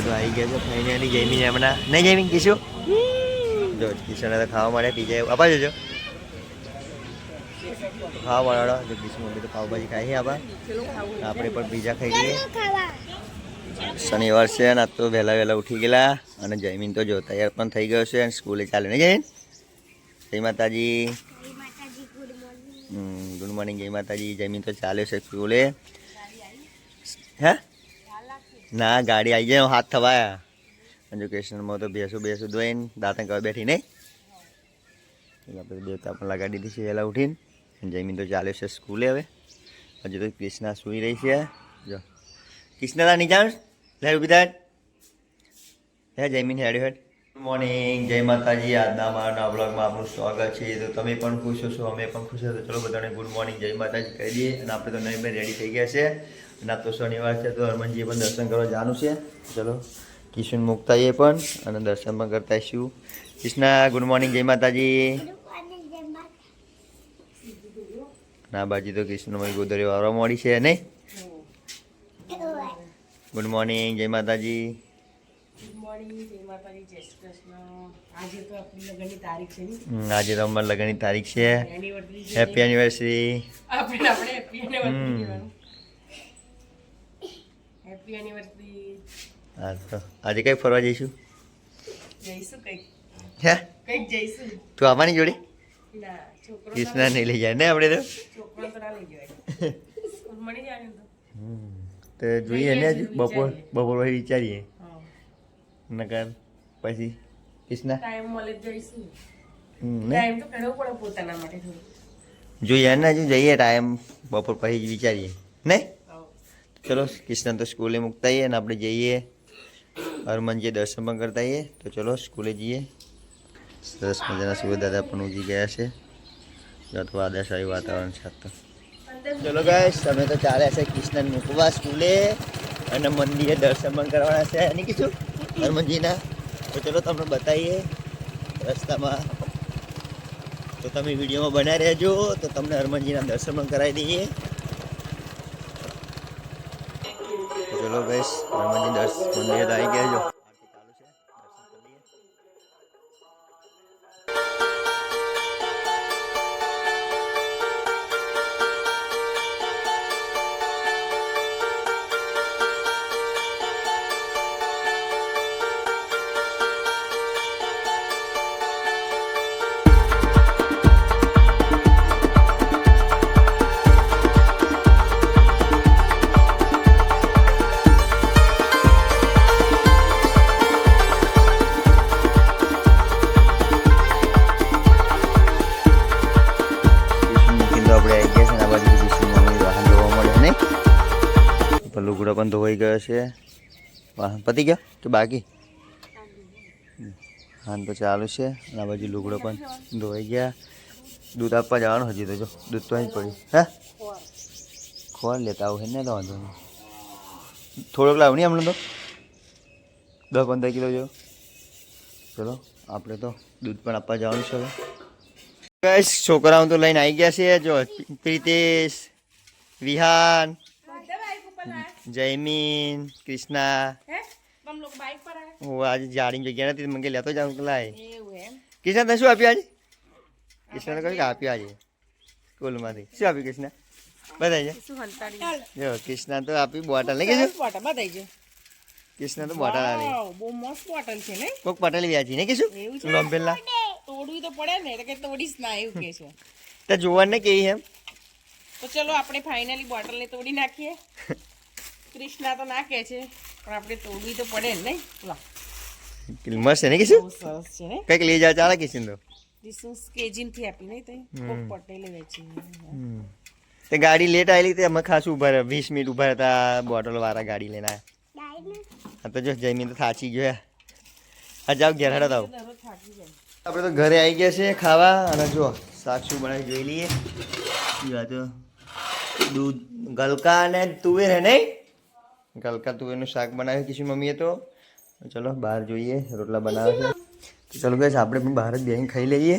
તો આવી ગયા છે ફાઇનલી જમીને હમણાં નહીં જમીને કીશું જો કિશને તો ખાવા મળે પીઝા આપા જજો ખાવા મળે જો કિશુ મમ્મી તો પાવભાજી ખાઈ છે આપા આપણે પણ પીઝા ખાઈ લઈએ શનિવાર છે ને આજ તો વહેલા ઉઠી ગયેલા અને જમીન તો જો તૈયાર પણ થઈ ગયો છે અને સ્કૂલે ચાલે ને જમીન જય માતાજી ગુડ મોર્નિંગ જય માતાજી જમીન તો ચાલે છે સ્કૂલે હે ના ગાડી આવી જાય હાથ થવાયા એજ્યુકેશનમાં તો બેસું ધોઈને દાંતણ કરવા બેઠી નહીં એટલે આપણે દેવતા પણ લગાડી દીધી છે વહેલા ઉઠીને જમીન તો ચાલે છે સ્કૂલે હવે હજુ તો કૃષ્ણા સૂઈ રહી છે જો કૃષ્ણા નહીં જાણ લે ઉભી થાય હે જયમીન હેડ ગુડ મોર્નિંગ જય માતાજી આજના મારા બ્લોગમાં આપનું સ્વાગત છે તો તમે પણ ખુશ છો અમે પણ ખુશ છો તો ચલો બધાને ગુડ મોર્નિંગ જય માતાજી કહી દઈએ અને આપણે તો નહીં રેડી થઈ ગયા છે અને આ તો શનિવાર છે તો હનુમાનજીએ પણ દર્શન કરવા જવાનું છે ચલો કિશન મૂકતા એ પણ અને દર્શન પણ કરતા શું કૃષ્ણા ગુડ મોર્નિંગ જય માતાજી ના બાજી તો કૃષ્ણમાં ગોદરી વાળવા મળી છે નહીં ગુડ મોર્નિંગ જય માતાજી આજે તો અમારા લગ્નની તારીખ છે હેપી એનિવર્સરી હા તો આજે કઈ ફરવા જઈશું હે તું આવવાની જોડે કૃષ્ણા નહીં લઈ જાય ને આપણે તો જોઈએ ને હજુ બપોર પછી વિચારીએ નકર પછી કૃષ્ણા જોઈએ ને હજુ જઈએ ટાઈમ બપોર પછી વિચારીએ નહીં ચલો કૃષ્ણ તો સ્કૂલે મૂકતા આવીએ ને આપણે જઈએ હનુમાનજી દર્શન પણ કરતા આવીએ તો ચલો સ્કૂલે જઈએ સરસ મજાના સુરદાદા પણ ઉગી ગયા છે તો વાદળછાયું વાતાવરણ છે તો ચલો ગાઈસ તમે તો ચાલ્યા છે કૃષ્ણ મૂકવા સ્કૂલે અને મંદિરે દર્શન પણ કરવાના છે અને કીધું હનુમાનજીના તો ચલો તમને બતાવીએ રસ્તામાં તો તમે વિડીયોમાં બનાવી રહેજો તો તમને હનુમાનજીના દર્શન પણ કરાવી દઈએ ચલો ગાઈસ હનુમાનજી મંદિરે આવી ગયા જો લુગડો પણ ધોવાઈ ગયો છે વાહન પતી ગયો કે બાકી હાન તો ચાલુ છે અને આ બાજુ લુગડો પણ ધોવાઈ ગયા દૂધ આપવા જવાનું હજી તો જો દૂધ તો અહીં પડ્યું હે ખોર લેતા આવું ને તો વાંધો નહીં થોડોક લાવ નહીં હમણાં તો 10-15 કિલો જો ચલો આપણે તો દૂધ પણ આપવા જવાનું છે હવે છોકરાઓ તો લઈને આવી ગયા છે જો પ્રીતેશ વિહાન જયમીન કૃષ્ણા હું આજે જાડીની જગ્યા નથી મને લેતો જાઉં લાય કૃષ્ણા તને શું આપ્યું આજે કૃષ્ણ કહ્યું કે આપ્યું આજે સ્કૂલમાંથી શું આપ્યું કૃષ્ણ બતાવી જો કૃષ્ણ તો આપ્યું બોટલ નહીં કીધું કૃષ્ણ તો બોટલ આવી બહુ મસ્ત બોટલ છે ને કોક બોટલ વ્યાજી નહીં કીધું લોમ્બેલા તોડવી તો પડે ને કે તોડીશ ના એવું કે છે તો જોવાનું ને કેવી એમ તો ચલો આપણે ફાઇનલી બોટલને તોડી નાખીએ કૃષ્ણા તો નાખે છે પણ આપણે તોડવી તો પડે ને નહીં મસ્ત છે ને કીશું સરસ છે ને કઈક લઈ જાવ ચાલે કીશું તો રિસોર્સ કેજીન થી આપી નહીં તો કોક પટેલે વેચી તે ગાડી લેટ આવેલી તે અમે ખાસ ઉભા રહ્યા 20 મિનિટ ઉભા હતા બોટલ વાળા ગાડી લઈને આવ્યા તો જો જયમીન તો થાચી ગયો હા જાવ ઘેર હડા તાવ આપણે તો ઘરે આવી ગયા છે ખાવા અને જો શાક શું બનાવી જોઈ લઈએ તો દૂધ ગલકા અને તુવેર હે નહીં ગલકા તુવેરનું શાક બનાવ્યું કિશુ મમ્મીએ તો ચલો બહાર જોઈએ રોટલા બનાવે છે ચલો ગાઈસ આપણે પણ બહાર જ બેહીને ખાઈ લઈએ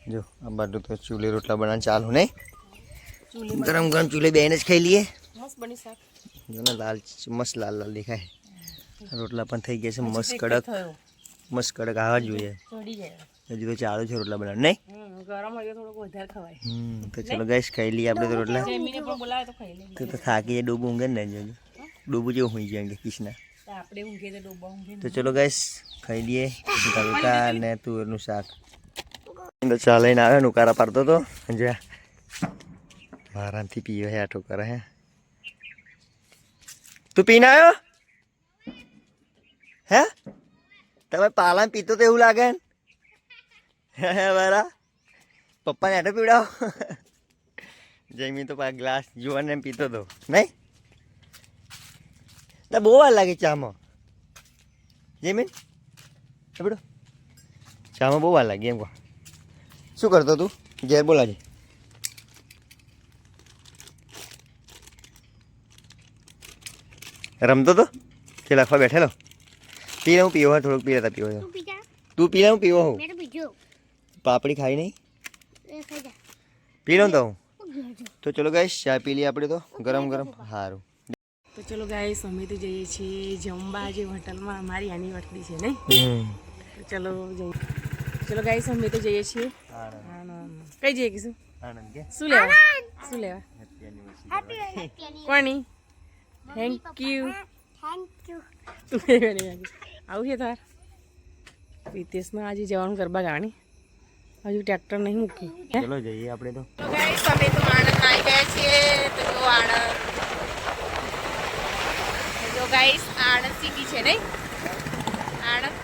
જો આ બાજુ તો ચૂલે રોટલા બનાવવાનું ચાલુ નહીં ગરમ ગરમ ચૂલે બેહીને જ ખાઈ લઈએ જો ને લાલ મસ્ત લાલ લાલ દેખાય. રોટલા પણ થઈ ગયા છે મસ્ત કડક. મસ્ત કડક આવવા જોઈએ. હજુ તો ચાલુ છે રોટલા બનાવ નહીં ગરમ હોય થોડુંક વધારે ખવાય. તો ચલો ગાઈસ ખાઈ લઈએ આપણે તો રોટલા. તો થાકી જાય ડૂબું ઊંઘે ને જોજો ડૂબું જેવું હોઈ જાય કિસના. તો ચલો ગાઈસ ખાઈ લઈએ ગલકા ને તુવેરનું શાક. તો ચા લઈને આવ્યો ઉકારા પાડતો તો જે આરામથી પીવે હે આટો કરે હે. તું પીને આવ્યો હે? તમે પાલા પીતો તો એવું લાગે ને બરા પપ્પાને આટો પીવડાવો. જમી તો ગ્લાસ જોવાને એમ પીતો હતો નહીં. બહુ વાર લાગે ચામાં જમીન આપડો ચામાં બહુ વાર લાગી એમ કહો. શું કરતો તું ઘેર બોલાજે. રમતો તો કે લખવા બેઠેલો. પી હું પીવો થોડુંક પી લેતા પીવો. તું પી લે હું પીવો હું પાપડી ખાઈ નહીં પી લઉં તો હું. તો ચલો ગાઈસ ચા પી લઈએ આપણે તો ગરમ ગરમ. સારું તો ચલો ગાઈસ અમે તો જઈએ છીએ જમવા જે હોટલમાં અમારી એનિવર્સરી છે નહીં. તો ચલો જઈએ. ચલો ગાઈસ અમે તો જઈએ છીએ કઈ જઈએ કીશું શું લેવા શું લેવા કોની થેન્ક યુ આવું છે તાર રીતેશમાં આજે જવાનું ગરબા ગાવાની હજુ ટ્રેક્ટર નહીં મૂકી. ચલો જઈએ આપણે તો. ગાઈસ અમે તો આણંદ આવી ગયા છીએ. તો જો આણંદ જો ગાઈસ આણંદ સિટી છે નહીં આણંદ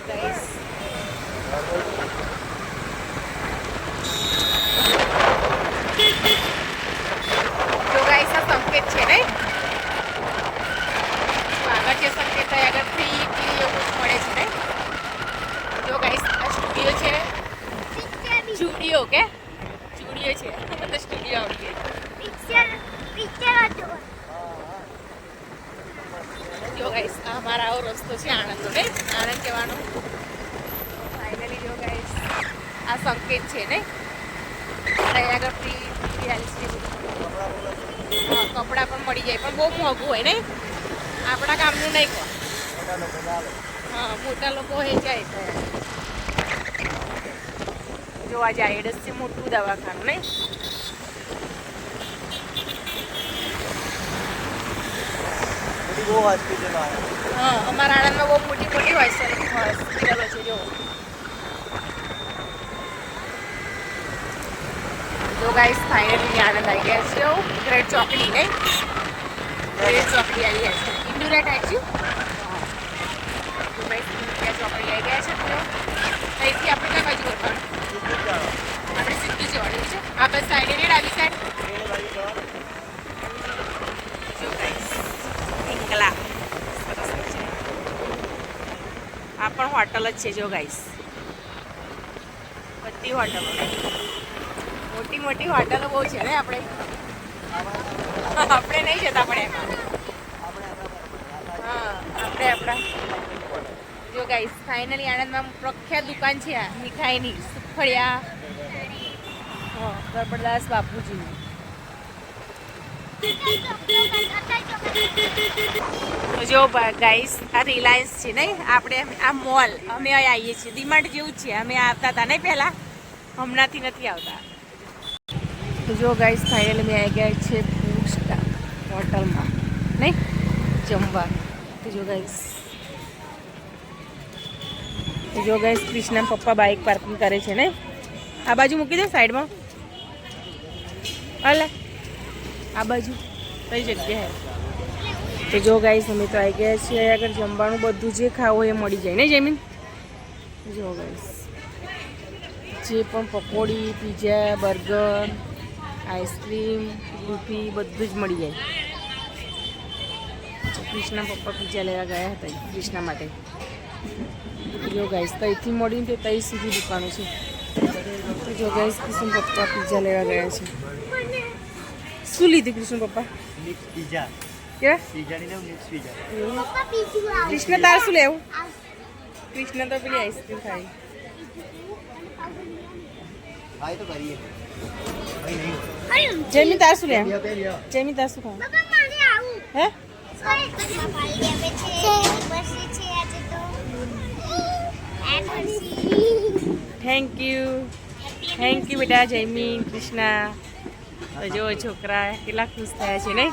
ગાઈસ. જો ગાઈસ આ સંકેત છે નહીં આગળ જે સંકેત થાય આગળ ફ્રી એવું મળે છે નહીં. જો ગાઈસ આ સ્ટુડિયો છે સ્ટુડિયો કે સ્ટુડિયો છે તો સ્ટુડિયો આવડી જો ગાઈસ આ અમારા આવો રસ્તો છે આણંદનો નહીં આણંદ જવાનો. ફાઇનલી જો ગાઈસ આ સંકેત છે નહીં આગળ ફ્રી કપડાં પણ મળી જાય પણ બહુ મોંઘું હોય નહીં આપણા કામનું નહીં કહો. હા મોટા લોકો હોય જાય જોવા જાય એડસ છે મોટું દવાખાનું નહીં. હા અમારા આણંદમાં બહુ મોટી મોટી હોસ્પિટલો છે જો. જો ગાઈસ ફાઇનલી આણંદ આવી ગયા છે ગ્રેટ ચોકડી નહીં ગ્રેટ ચોકડી આવી ગયા છે ઇન્ડોરેટ આવી ચોકડી આવી ગયા છે. અહીંથી આપણે કઈ બાજુ કરવાનું આપણે સીધું જવાનું છે આ બસ સાઈડ રેડ આવી સાઈડ. જો ગાઈસ પિંકલા આ પણ હોટલ જ છે જો ગાઈસ બધી હોટલો મોટી મોટી હોટલો બહુ છે ને આપણે નહીં જતા પણ એમાં હા આપણે આપણા. જો ગાઈસ ફાઇનલી આણંદમાં પ્રખ્યાત દુકાન છે આ મીઠાઈની સુખડિયા ગરબડદાસ બાપુજીની. તો જો ગાઈસ આ રિલાયન્સ છે નહીં આપણે આ મોલ અમે અહીં આવીએ છીએ ડીમાર્ટ જેવું જ છે અમે આવતા હતા નહીં પહેલાં હમણાંથી નથી આવતા. તો જો ગાઈસ ફાઇનલી મેં આવી ગયા છે ફૂડ સ્ટાર હોટલમાં નહીં જમવા. તો જો ગાઈસ કૃષ્ણ પપ્પા બાઇક પાર્કિંગ કરે છે ને આ બાજુ મૂકી દે સાઈડમાં હાલે આ બાજુ કઈ જગ્યા હે. તો જો ગાઈસ અમે તો આવી ગયા છીએ આગળ જમવાનું બધું જે ખાવું એ મળી જાય ને જમીન. જો ગાઈસ જે પણ પકોડી પીઝા બર્ગર આઈસ્ક્રીમ કુલ્ફી બધું જ મળી જાય. કૃષ્ણ પપ્પા પીઝા લેવા ગયા હતા કૃષ્ણ માટે. જો ગાઈસ તઈથી મળીને તે તઈ સુધી દુકાનો છે. તો જો ગાઈસ કૃષ્ણ પપ્પા પીઝા લેવા ગયા છે. શું લીધું કૃષ્ણ પપ્પા? પીઝા કે પીઝાની મિક્સ પીઝા. કૃષ્ણ તારે શું લેવું? કૃષ્ણ તો પેલી આઈસ્ક્રીમ ખાઈ. જેમી તાર શું લે જેમી તાર શું ખાવ હે થેન્ક યુ બેટા જયમી કૃષ્ણા તો જો છોકરા કેટલા ખુશ થયા છે નહીં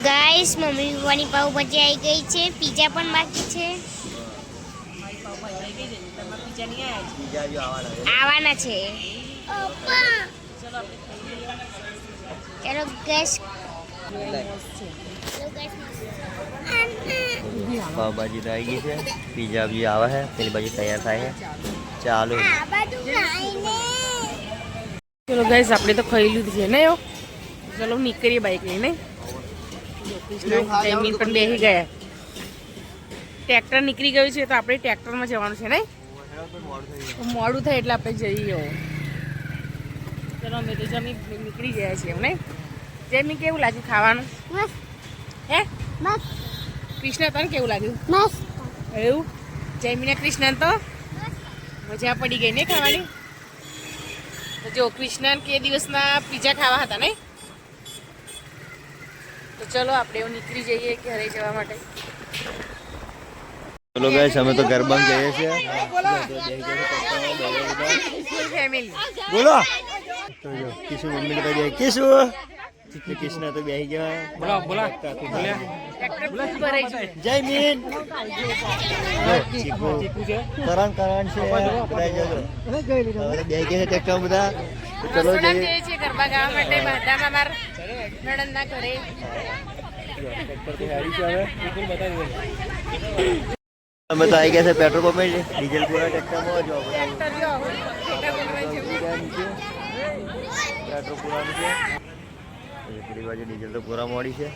ગાઈસ મમ્મી પપ્પાની પાવભાજી આવી ગઈ છે પીઝા પણ બાકી છે આવવાના છે ચલો ગેસ પાવભાજી તો આવી ગઈ છે પીઝા બી આવે છે પેલી બાજુ તૈયાર થાય છે ચાલો ચલો ગાઈસ આપણે તો ખાઈ લીધું છે ને ચલો નીકળીએ બાઈક લઈને જયમીન પણ બેસી ગયા ટ્રેક્ટર નીકળી ગયું છે તો આપણે ટ્રેક્ટરમાં જવાનું છે ને મોડું થાય એટલે આપણે જઈએ ચલો અમે તો જમી નીકળી ગયા છીએ એમ ને જયમી કેવું લાગ્યું ખાવાનું હે કૃષ્ણ તને કેવું લાગ્યું એવું જયમીને કૃષ્ણ તો મજા પડી ગઈ ને ખાવાની તો જો કૃષ્ણ કે દિવસના પીઝા ખાવા હતા ને તો ચલો આપણે એવું નીકળી જઈએ ઘરે જવા માટે ચલો ગાઈસ અમે તો ગરબા જઈએ છીએ ફેમિલી બોલો તો જો કિશુ મમ્મી ને કહી કિશુ કૃષ્ણ તો બેસી ગયા બોલા જયમીન કરણ છે બે ગયા ટ્રેક્ટર બધા ચલો જઈએ છીએ ગરબા ગાવા માટે બધામાં માર નણંદના ઘરે અમે તો આવી ગયા છે પેટ્રોલ પંપે ડીઝલ પૂરા ટ્રેક્ટરમાં જો પેટ્રોલ પૂરાનું છે પેલી બાજુ ડીઝલ તો પૂરા મોડી છે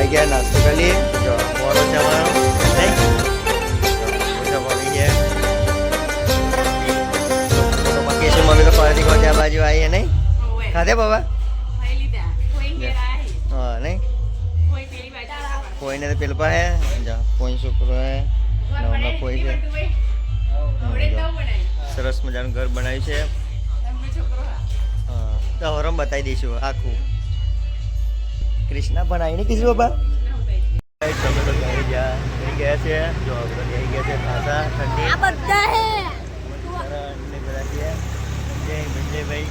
આવી ગયા નાસ્તો કરી લઈએ જો મોડો છે અમારો નહીં બાકી શું મમ્મી તો ફરીથી કહો ત્યાં બાજુ આવીએ નહીં ખાધે બાબા હા નહીં કોઈને તો પેલું પણ હે જા કોઈ છોકરો હે નવનો કોઈ છે સરસ મજાનું ઘર બનાવ્યું છે હા તો હરમ બતાવી દઈશું આખું કૃષ્ણા પણ આવીને કીધું બાબા તમે તો ઘરે ગયા છે જો બધા ગયા છે ખાસા ઠંડી બધા છે જય ભાઈ